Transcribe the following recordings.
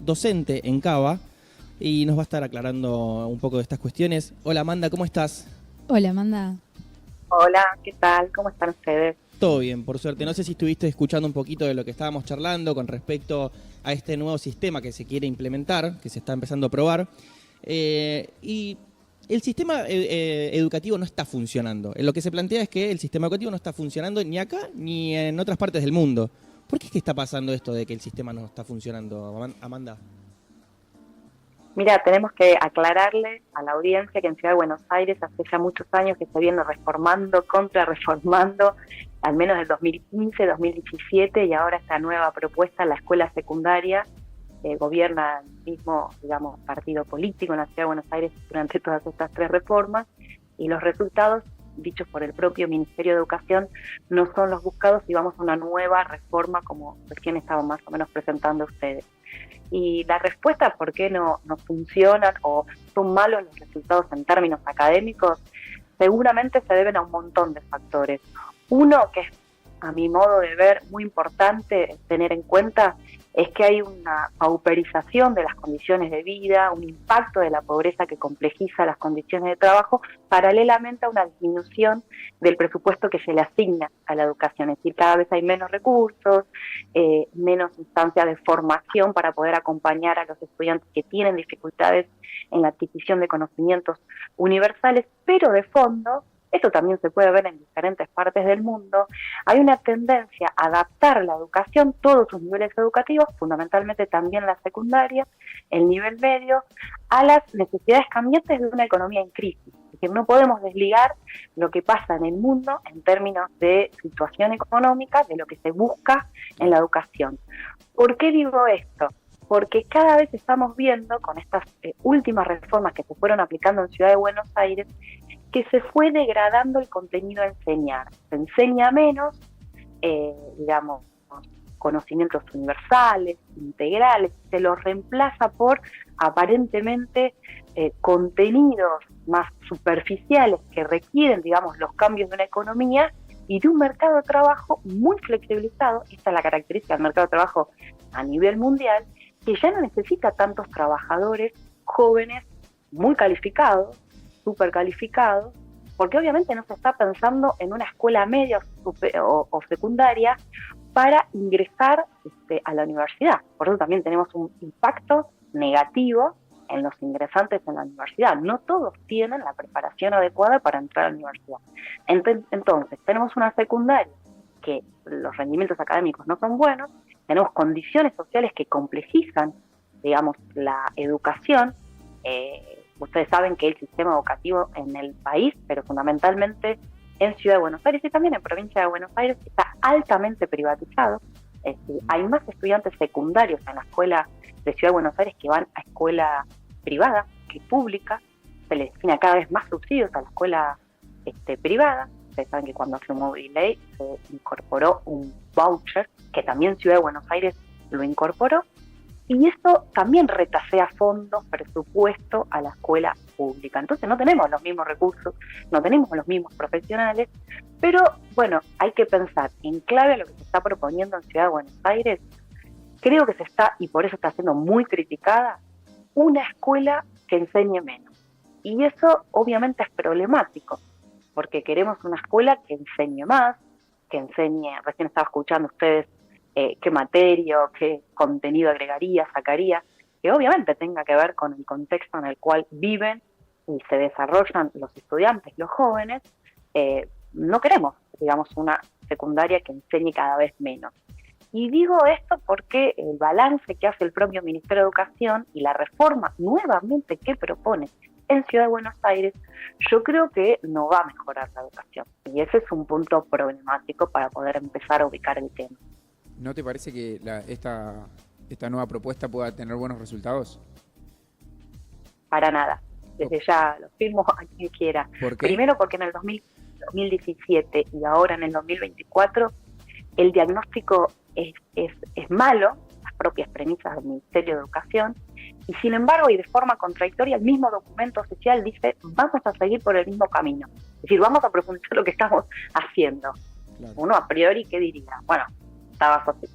docente en Cava y nos va a estar aclarando un poco de estas cuestiones. Hola Amanda, ¿cómo estás? Hola, Amanda. Hola, ¿qué tal? ¿Cómo están ustedes? Todo bien, por suerte. No sé si estuviste escuchando un poquito de lo que estábamos charlando con respecto a este nuevo sistema que se quiere implementar, que se está empezando a probar. Y el sistema educativo no está funcionando. Lo que se plantea es que el sistema educativo no está funcionando ni acá ni en otras partes del mundo. ¿Por qué es que está pasando esto de que el sistema no está funcionando, Amanda? Mira, tenemos que aclararle a la audiencia que en Ciudad de Buenos Aires hace ya muchos años que se viene reformando, contrarreformando, al menos del 2015, 2017, y ahora esta nueva propuesta, la escuela secundaria, gobierna el mismo, digamos, partido político en la Ciudad de Buenos Aires durante todas estas 3 reformas, y los resultados, dichos por el propio Ministerio de Educación, no son los buscados y vamos a una nueva reforma como recién estaban más o menos presentando ustedes. Y la respuesta por qué no funcionan o son malos los resultados en términos académicos, seguramente se deben a un montón de factores. Uno, que es a mi modo de ver muy importante tener en cuenta, es que hay una pauperización de las condiciones de vida, un impacto de la pobreza que complejiza las condiciones de trabajo, paralelamente a una disminución del presupuesto que se le asigna a la educación. Es decir, cada vez hay menos recursos, menos instancias de formación para poder acompañar a los estudiantes que tienen dificultades en la adquisición de conocimientos universales, pero de fondo, esto también se puede ver en diferentes partes del mundo, hay una tendencia a adaptar la educación, todos sus niveles educativos, fundamentalmente también la secundaria, el nivel medio, a las necesidades cambiantes de una economía en crisis. Es decir, no podemos desligar lo que pasa en el mundo en términos de situación económica de lo que se busca en la educación. ¿Por qué digo esto? Porque cada vez estamos viendo, con estas últimas reformas que se fueron aplicando en Ciudad de Buenos Aires, que se fue degradando el contenido a enseñar. Se enseña menos, digamos, conocimientos universales, integrales, se los reemplaza por aparentemente contenidos más superficiales que requieren, digamos, los cambios de una economía y de un mercado de trabajo muy flexibilizado. Esta es la característica del mercado de trabajo a nivel mundial, que ya no necesita tantos trabajadores jóvenes muy calificados, súper calificados, porque obviamente no se está pensando en una escuela media o secundaria para ingresar a la universidad. Por eso también tenemos un impacto negativo en los ingresantes en la universidad. No todos tienen la preparación adecuada para entrar a la universidad. Entonces, tenemos una secundaria que los rendimientos académicos no son buenos, tenemos condiciones sociales que complejizan, digamos, la educación. Ustedes saben que el sistema educativo en el país, pero fundamentalmente en Ciudad de Buenos Aires y también en Provincia de Buenos Aires, está altamente privatizado. Es decir, hay más estudiantes secundarios en la escuela de Ciudad de Buenos Aires que van a escuela privada que pública. Se le destina cada vez más subsidios a la escuela privada. Ustedes saben que cuando se sumó ley se incorporó un voucher, que también Ciudad de Buenos Aires lo incorporó. Y eso también retasea fondos, presupuesto a la escuela pública. Entonces no tenemos los mismos recursos, no tenemos los mismos profesionales, pero bueno, hay que pensar en clave lo que se está proponiendo en Ciudad de Buenos Aires. Creo que se está, y por eso está siendo muy criticada, una escuela que enseñe menos. Y eso obviamente es problemático, porque queremos una escuela que enseñe más, que enseñe, recién estaba escuchando ustedes, qué materia, qué contenido agregaría, sacaría, que obviamente tenga que ver con el contexto en el cual viven y se desarrollan los estudiantes, los jóvenes. No queremos, digamos, una secundaria que enseñe cada vez menos. Y digo esto porque el balance que hace el propio Ministerio de Educación y la reforma nuevamente que propone en Ciudad de Buenos Aires, yo creo que no va a mejorar la educación. Y ese es un punto problemático para poder empezar a ubicar el tema. ¿No te parece que esta nueva propuesta pueda tener buenos resultados? Para nada. Desde ya lo firmo a quien quiera. ¿Por qué? Primero porque en el 2017 y ahora en el 2024 el diagnóstico es malo, las propias premisas del Ministerio de Educación, y sin embargo y de forma contradictoria el mismo documento oficial dice vamos a seguir por el mismo camino. Es decir, vamos a profundizar lo que estamos haciendo. Claro. Uno a priori, ¿qué diría? Bueno,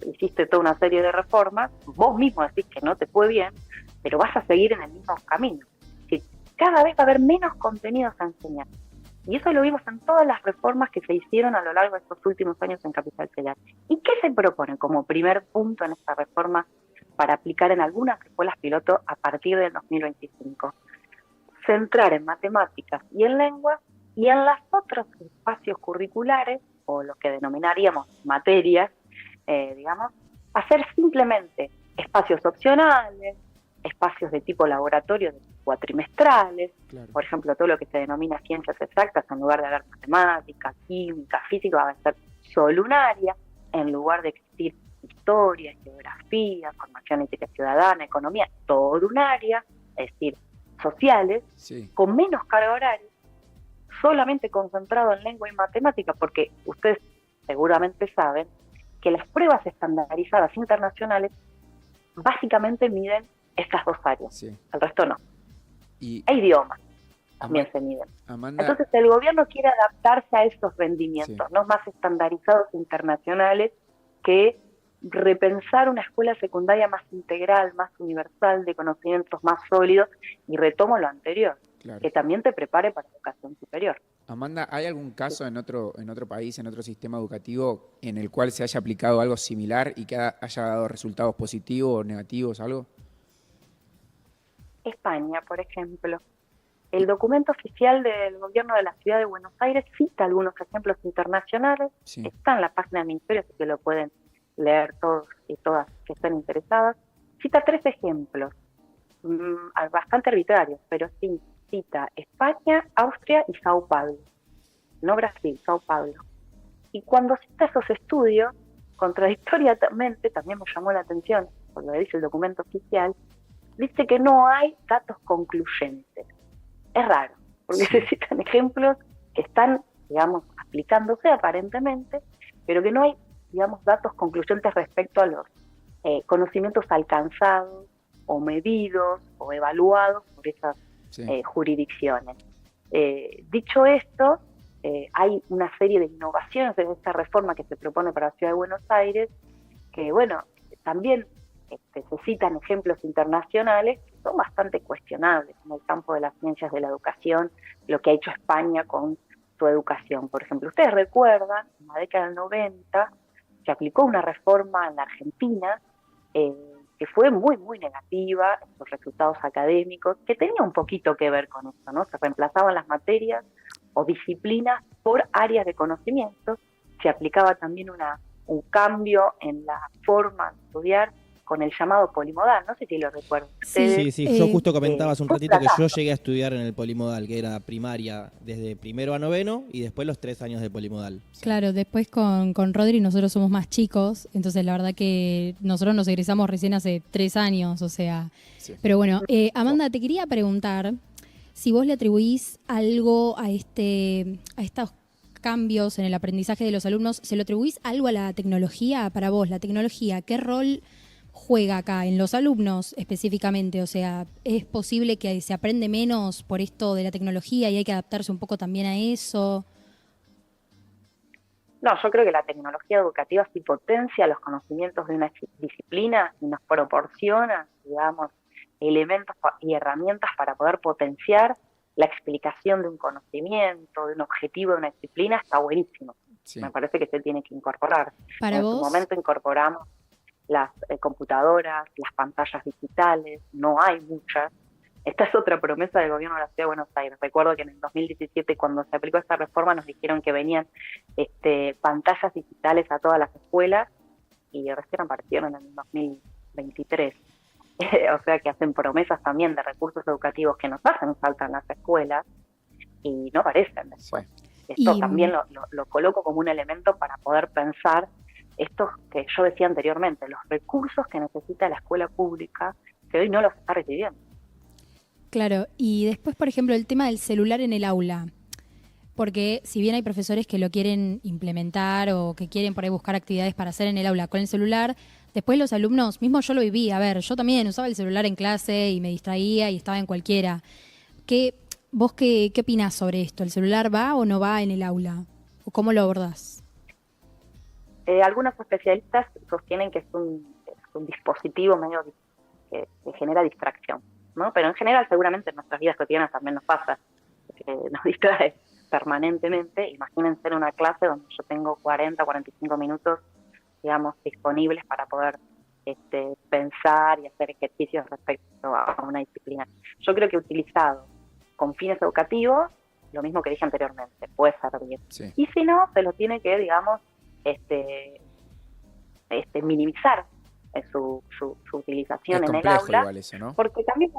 hiciste toda una serie de reformas, vos mismo decís que no te fue bien, pero vas a seguir en el mismo camino. Si cada vez va a haber menos contenidos a enseñar. Y eso lo vimos en todas las reformas que se hicieron a lo largo de estos últimos años en Capital Federal. ¿Y qué se propone como primer punto en esta reforma para aplicar en algunas escuelas piloto a partir del 2025? Centrar en matemáticas y en lengua, y en los otros espacios curriculares, o lo que denominaríamos materias, hacer simplemente espacios opcionales, espacios de tipo laboratorio de cuatrimestrales, Claro. por ejemplo, todo lo que se denomina ciencias exactas, en lugar de haber matemática, química, física, va a ser solo un área, en lugar de existir historia, geografía, formación ética ciudadana, economía, todo un área, es decir, sociales, Sí. con menos carga horaria, solamente concentrado en lengua y matemática, porque ustedes seguramente saben que las pruebas estandarizadas internacionales básicamente miden estas dos áreas, Sí. el resto no. Y E idiomas también se miden. Amanda, Entonces el gobierno quiere adaptarse a esos rendimientos, Sí. no más estandarizados internacionales, que repensar una escuela secundaria más integral, más universal, de conocimientos más sólidos, y retomo lo anterior, claro. que también te prepare para educación superior. Amanda, ¿hay algún caso en otro país, en otro sistema educativo, en el cual se haya aplicado algo similar y que haya dado resultados positivos o negativos, algo? España, por ejemplo. El documento oficial del gobierno de la ciudad de Buenos Aires cita algunos ejemplos internacionales, Sí. está en la página del ministerio, así que lo pueden leer todos y todas que estén interesadas. Cita 3 ejemplos, bastante arbitrarios, pero sí, cita España, Austria y Sao Paulo, no Brasil, Sao Paulo. Y cuando cita esos estudios, contradictoriamente, también me llamó la atención, por lo que dice el documento oficial, dice que no hay datos concluyentes. Es raro, porque Sí. se citan ejemplos que están, aplicándose aparentemente, pero que no hay, datos concluyentes respecto a los conocimientos alcanzados o medidos o evaluados por esas Sí. jurisdicciones. Dicho esto, hay una serie de innovaciones en esta reforma que se propone para la Ciudad de Buenos Aires, que también se citan ejemplos internacionales que son bastante cuestionables en el campo de las ciencias de la educación, lo que ha hecho España con su educación. Por ejemplo, ustedes recuerdan, en la década del 90 se aplicó una reforma en la Argentina que fue muy, muy negativa en sus resultados académicos, que tenía un poquito que ver con esto, ¿no? Se reemplazaban las materias o disciplinas por áreas de conocimiento, se aplicaba también un cambio en la forma de estudiar con el llamado polimodal, no sé si lo recuerdan ustedes. Sí, yo justo comentaba hace un fue ratito que yo fracaso. llegué a estudiar en el polimodal, que era primaria desde primero a noveno y después los 3 años de polimodal. Claro, después con Rodri nosotros somos más chicos, entonces la verdad que nosotros nos egresamos recién hace 3 años, o sea. Sí. Pero bueno, Amanda, te quería preguntar si vos le atribuís algo a estos cambios en el aprendizaje de los alumnos, ¿se lo atribuís algo a la tecnología? Para vos, la tecnología, ¿qué rol juega acá en los alumnos específicamente? O sea, ¿es posible que se aprende menos por esto de la tecnología y hay que adaptarse un poco también a eso? No, yo creo que la tecnología educativa sí potencia los conocimientos de una disciplina y nos proporciona, elementos y herramientas para poder potenciar la explicación de un conocimiento, de un objetivo de una disciplina. Está buenísimo. Sí. Me parece que se tiene que incorporar. Para En su vos, momento incorporamos las computadoras, las pantallas digitales, no hay muchas. Esta es otra promesa del gobierno de la Ciudad de Buenos Aires. Recuerdo que en el 2017, cuando se aplicó esta reforma, nos dijeron que venían pantallas digitales a todas las escuelas y recién aparecieron en el 2023. O sea que hacen promesas también de recursos educativos que nos hacen falta en las escuelas y no aparecen después. Sí. Esto Y- también lo coloco como un elemento para poder pensar esto que yo decía anteriormente, los recursos que necesita la escuela pública, que hoy no los está recibiendo. claro, y después, por ejemplo, el tema del celular en el aula. Porque si bien hay profesores que lo quieren implementar o que quieren por ahí buscar actividades para hacer en el aula con el celular, después los alumnos, mismo yo lo viví, a ver, yo también usaba el celular en clase y me distraía y estaba en cualquiera. ¿Vos qué opinás sobre esto? ¿El celular va o no va en el aula? ¿O cómo lo abordás? Algunos especialistas sostienen que es un dispositivo medio que genera distracción, ¿no? Pero en general seguramente en nuestras vidas cotidianas también nos pasa, nos distrae permanentemente. Imagínense en una clase donde yo tengo 40, 45 minutos, digamos, disponibles para poder pensar y hacer ejercicios respecto a una disciplina. Yo creo que utilizado con fines educativos, lo mismo que dije anteriormente, puede servir. Sí. Y si no, se lo tiene que, digamos, minimizar su utilización Es en el complejo aula, igual eso, ¿no? porque también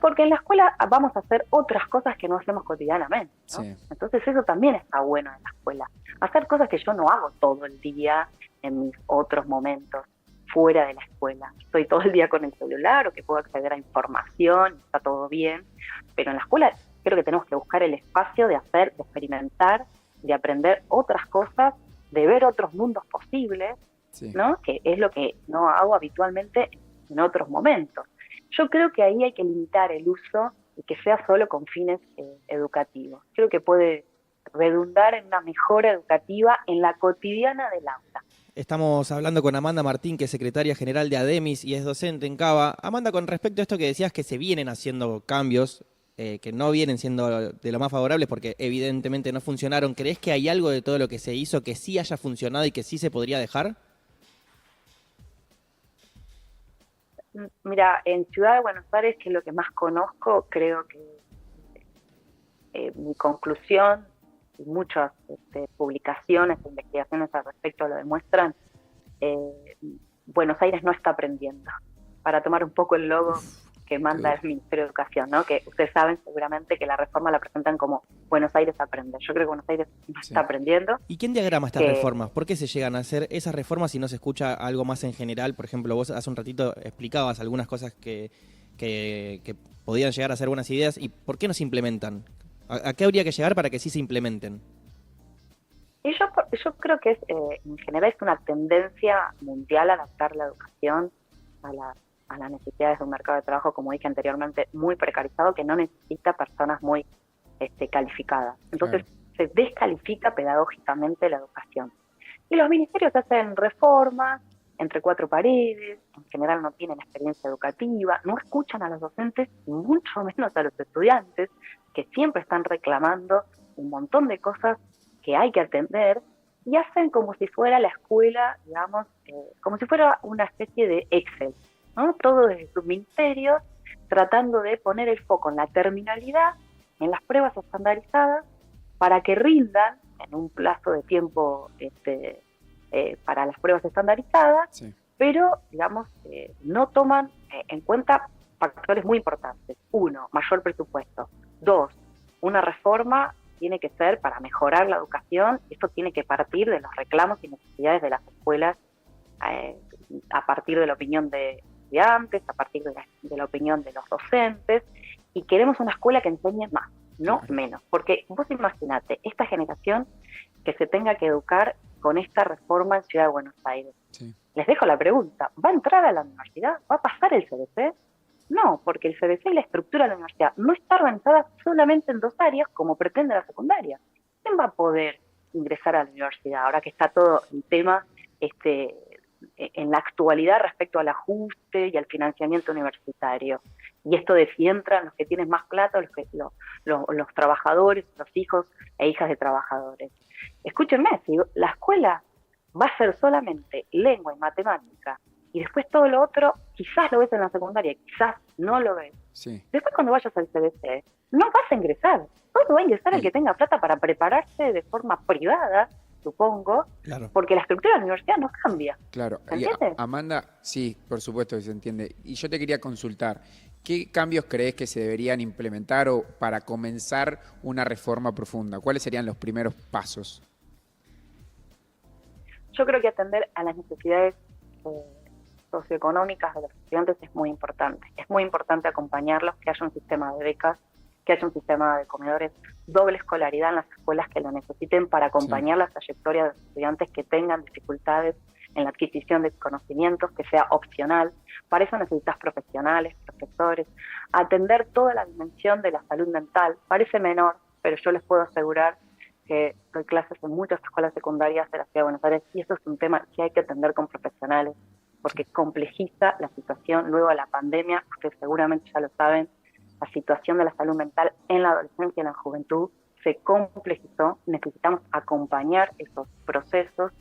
porque en la escuela vamos a hacer otras cosas que no hacemos cotidianamente, ¿no? Sí. Entonces eso también está bueno en la escuela, hacer cosas que yo no hago todo el día en mis otros momentos fuera de la escuela. Estoy todo el día con el celular o que puedo acceder a información, está todo bien, pero en la escuela creo que tenemos que buscar el espacio de hacer, de experimentar, de aprender otras cosas, de ver otros mundos posibles, Sí. ¿no? Que es lo que no hago habitualmente en otros momentos. Yo creo que ahí hay que limitar el uso y que sea solo con fines educativos. Creo que puede redundar en una mejora educativa en la cotidiana del aula. Estamos hablando con Amanda Martín, que es secretaria general de ADEMIS y es docente en Cava. Amanda, con respecto a esto que decías que se vienen haciendo cambios, que no vienen siendo de lo más favorables porque evidentemente no funcionaron, ¿crees que hay algo de todo lo que se hizo que sí haya funcionado y que sí se podría dejar? Mira, en Ciudad de Buenos Aires, que es lo que más conozco, creo que mi conclusión y muchas publicaciones e investigaciones al respecto lo demuestran, Buenos Aires no está aprendiendo. Para tomar un poco el logo que manda el Ministerio de Educación, ¿no? Que ustedes saben seguramente que la reforma la presentan como Buenos Aires aprende. Yo creo que Buenos Aires no está aprendiendo. ¿Y quién diagrama estas reformas? ¿Por qué se llegan a hacer esas reformas si no se escucha algo más en general? Por ejemplo, vos hace un ratito explicabas algunas cosas que podían llegar a ser buenas ideas. ¿Y por qué no se implementan? ¿A qué habría que llegar para que sí se implementen? Y yo creo que en general es una tendencia mundial a adaptar la educación a las necesidades de un mercado de trabajo, como dije anteriormente, muy precarizado, que no necesita personas muy calificadas. Entonces se descalifica pedagógicamente la educación. Y los ministerios hacen reformas entre cuatro paredes, en general no tienen experiencia educativa, no escuchan a los docentes, mucho menos a los estudiantes, que siempre están reclamando un montón de cosas que hay que atender, y hacen como si fuera la escuela, digamos, como si fuera una especie de Excel, ¿no? Todo desde sus ministerios, tratando de poner el foco en la terminalidad, en las pruebas estandarizadas, para que rindan en un plazo de tiempo para las pruebas estandarizadas, pero, digamos, no toman en cuenta factores muy importantes. 1, mayor presupuesto. 2, una reforma tiene que ser para mejorar la educación. Esto tiene que partir de los reclamos y necesidades de las escuelas, a partir de la opinión de estudiantes, a partir de la opinión de los docentes, y queremos una escuela que enseñe más, no menos, porque vos imaginate, esta generación que se tenga que educar con esta reforma en Ciudad de Buenos Aires. Les dejo la pregunta, ¿va a entrar a la universidad? ¿Va a pasar el CBC? No, porque el CBC y la estructura de la universidad no está organizada solamente en 2 áreas como pretende la secundaria. ¿Quién va a poder ingresar a la universidad ahora que está todo el tema en la actualidad respecto al ajuste y al financiamiento universitario? Y esto de si entran los que tienen más plata, los trabajadores, los hijos e hijas de trabajadores. Escúchenme, si la escuela va a ser solamente lengua y matemática, y después todo lo otro, quizás lo ves en la secundaria, quizás no lo ves. Después cuando vayas al CBC, no vas a ingresar. Solo va a ingresar el que tenga plata para prepararse de forma privada, supongo, porque la estructura de la universidad no cambia. Claro. ¿Se entiende? Amanda, sí, por supuesto que se entiende. Y yo te quería consultar, ¿qué cambios crees que se deberían implementar o para comenzar una reforma profunda? ¿Cuáles serían los primeros pasos? Yo creo que atender a las necesidades socioeconómicas de los estudiantes es muy importante. Es muy importante acompañarlos, que haya un sistema de becas, que haya un sistema de comedores, doble escolaridad en las escuelas que lo necesiten para acompañar la trayectoria de los estudiantes que tengan dificultades en la adquisición de conocimientos, que sea opcional. Para eso necesitas profesionales, profesores, atender toda la dimensión de la salud mental. Parece menor, pero yo les puedo asegurar que doy clases en muchas escuelas secundarias de la Ciudad de Buenos Aires y eso es un tema que hay que atender con profesionales porque complejiza la situación luego de la pandemia. Ustedes seguramente ya lo saben, la situación de la salud mental en la adolescencia y en la juventud se complejizó. Necesitamos acompañar esos procesos.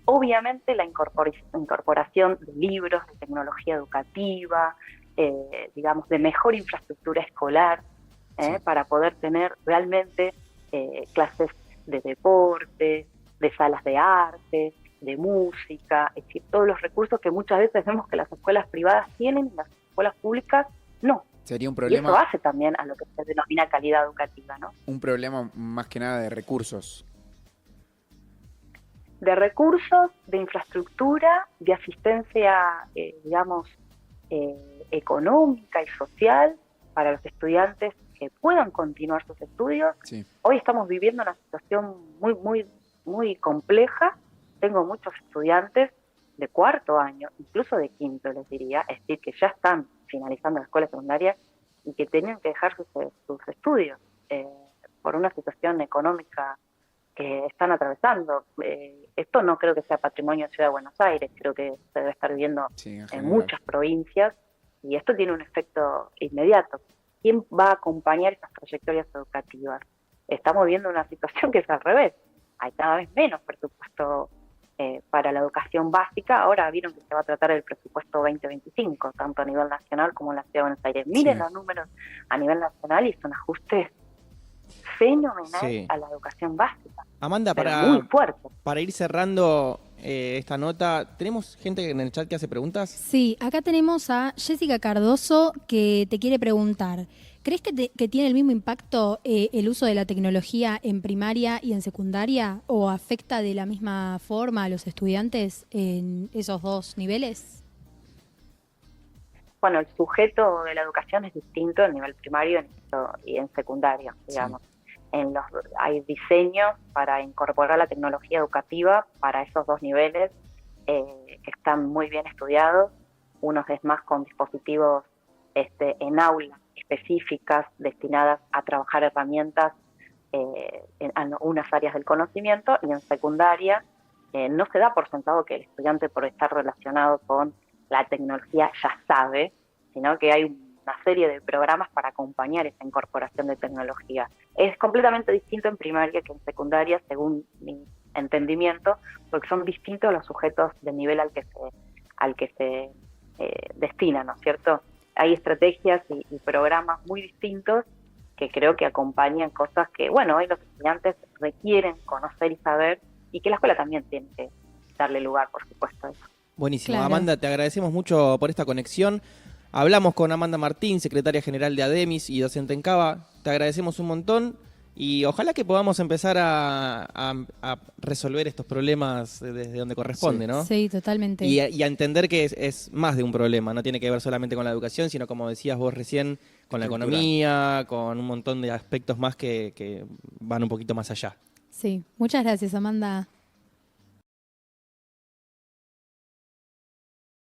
Obviamente la incorporación de libros, de tecnología educativa, digamos, de mejor infraestructura escolar, para poder tener realmente clases de deporte, de salas de arte, de música, es decir, todos los recursos que muchas veces vemos que las escuelas privadas tienen y las escuelas públicas no. Sería un Y problema, eso hace también a lo que se denomina calidad educativa, ¿no? un problema más que nada de recursos. De recursos, de infraestructura, de asistencia, digamos, económica y social para los estudiantes que puedan continuar sus estudios. Sí. Hoy estamos viviendo una situación muy compleja. Tengo muchos estudiantes de cuarto año, incluso de quinto, les diría, es decir, que ya están finalizando la escuela secundaria y que tenían que dejar sus estudios por una situación económica que están atravesando. Esto no creo que sea patrimonio de Ciudad de Buenos Aires, creo que se debe estar viendo en muchas provincias y esto tiene un efecto inmediato. ¿Quién va a acompañar esas trayectorias educativas? Estamos viendo una situación que es al revés. Hay cada vez menos presupuesto para la educación básica. Ahora vieron que se va a tratar el presupuesto 2025, tanto a nivel nacional como en la Ciudad de Buenos Aires. Miren los números a nivel nacional y son ajustes fenomenal a la educación básica. Amanda, muy fuerte. Para ir cerrando esta nota, ¿tenemos gente en el chat que hace preguntas? Sí, acá tenemos a Jessica Cardoso que te quiere preguntar, ¿crees que tiene el mismo impacto el uso de la tecnología en primaria y en secundaria o afecta de la misma forma a los estudiantes en esos dos niveles? Bueno, el sujeto de la educación es distinto en nivel primario y en secundario, digamos. Sí. Hay diseños para incorporar la tecnología educativa para esos dos niveles que están muy bien estudiados. Unos es más con dispositivos en aulas específicas destinadas a trabajar herramientas en unas áreas del conocimiento, y en secundaria no se da por sentado que el estudiante, por estar relacionado con la tecnología, ya sabe, sino que hay una serie de programas para acompañar esa incorporación de tecnología. Es completamente distinto en primaria que en secundaria, según mi entendimiento, porque son distintos los sujetos del nivel al que se destinan, ¿no es cierto? Hay estrategias y programas muy distintos que creo que acompañan cosas que, bueno, hoy los estudiantes requieren conocer y saber, y que la escuela también tiene que darle lugar, por supuesto, a eso. Buenísimo. Claro. Amanda, te agradecemos mucho por esta conexión. Hablamos con Amanda Martín, secretaria general de ADEMIS y docente en Cava. Te agradecemos un montón y ojalá que podamos empezar a resolver estos problemas desde donde corresponde, ¿no? Sí, totalmente. Y a entender que es más de un problema, no tiene que ver solamente con la educación, sino, como decías vos recién, con la economía, con un montón de aspectos más que van un poquito más allá. Sí, muchas gracias, Amanda.